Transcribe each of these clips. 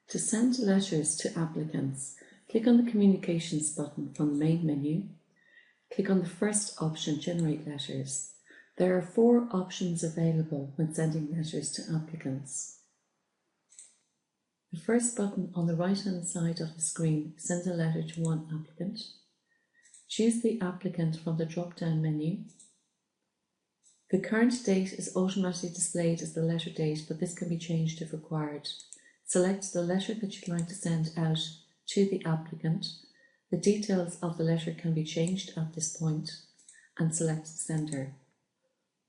To send letters to applicants, click on the Communications button from the main menu. Click on the first option, Generate Letters. There are 4 options available when sending letters to applicants. The first button on the right-hand side of the screen sends a letter to one applicant. Choose the applicant from the drop-down menu. The current date is automatically displayed as the letter date, but this can be changed if required. Select the letter that you'd like to send out to the applicant. The details of the letter can be changed at this point, and select Sender.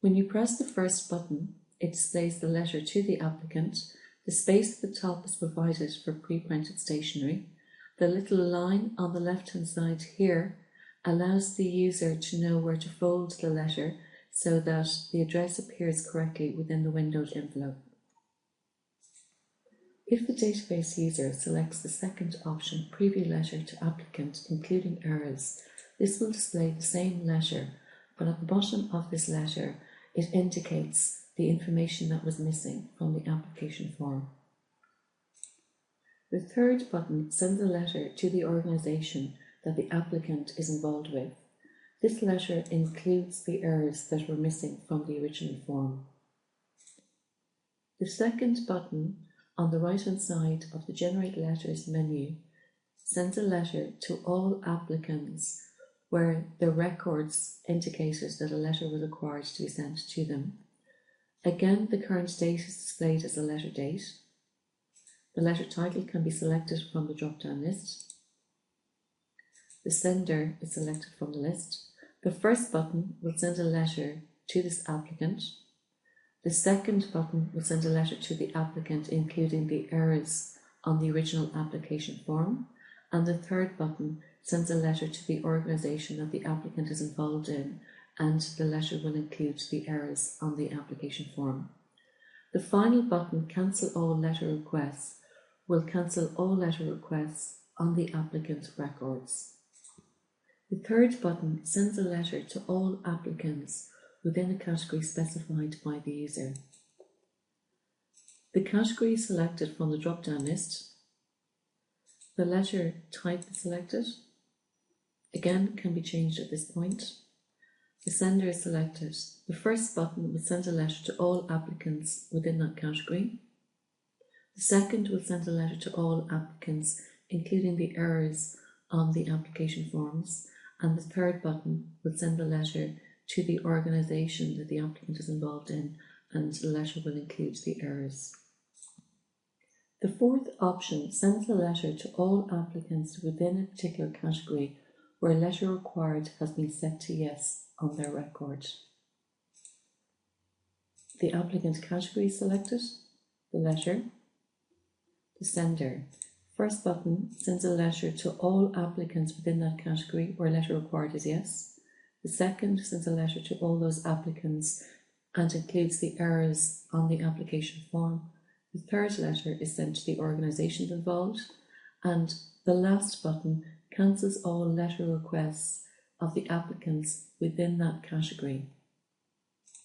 When you press the first button, it displays the letter to the applicant. The space at the top is provided for pre-printed stationery. The little line on the left-hand side here allows the user to know where to fold the letter so that the address appears correctly within the windowed envelope. If the database user selects the second option, Preview Letter to Applicant, including errors, this will display the same letter, but at the bottom of this letter, it indicates the information that was missing from the application form. The third button sends a letter to the organisation that the applicant is involved with. This letter includes the errors that were missing from the original form. The second button on the right-hand side of the Generate Letters menu sends a letter to all applicants where the records indicated that a letter was required to be sent to them. Again, the current date is displayed as a letter date. The letter title can be selected from the drop-down list. The sender is selected from the list. The first button will send a letter to this applicant. The second button will send a letter to the applicant, including the errors on the original application form. And the third button sends a letter to the organisation that the applicant is involved in, and the letter will include the errors on the application form. The final button, Cancel All Letter Requests, will cancel all letter requests on the applicant records. The third button sends a letter to all applicants within a category specified by the user. The category is selected from the drop-down list. The letter type is selected. Again, can be changed at this point. The sender is selected. The first button will send a letter to all applicants within that category. The second will send a letter to all applicants, including the errors on the application forms. And the third button will send a letter to the organisation that the applicant is involved in, and the letter will include the errors. The fourth option sends a letter to all applicants within a particular category where a letter required has been set to yes on their record. The applicant category is selected, the letter, the sender. First button sends a letter to all applicants within that category where a letter required is yes. The second sends a letter to all those applicants and includes the errors on the application form. The third letter is sent to the organisations involved, and the last button cancels all letter requests of the applicants within that category.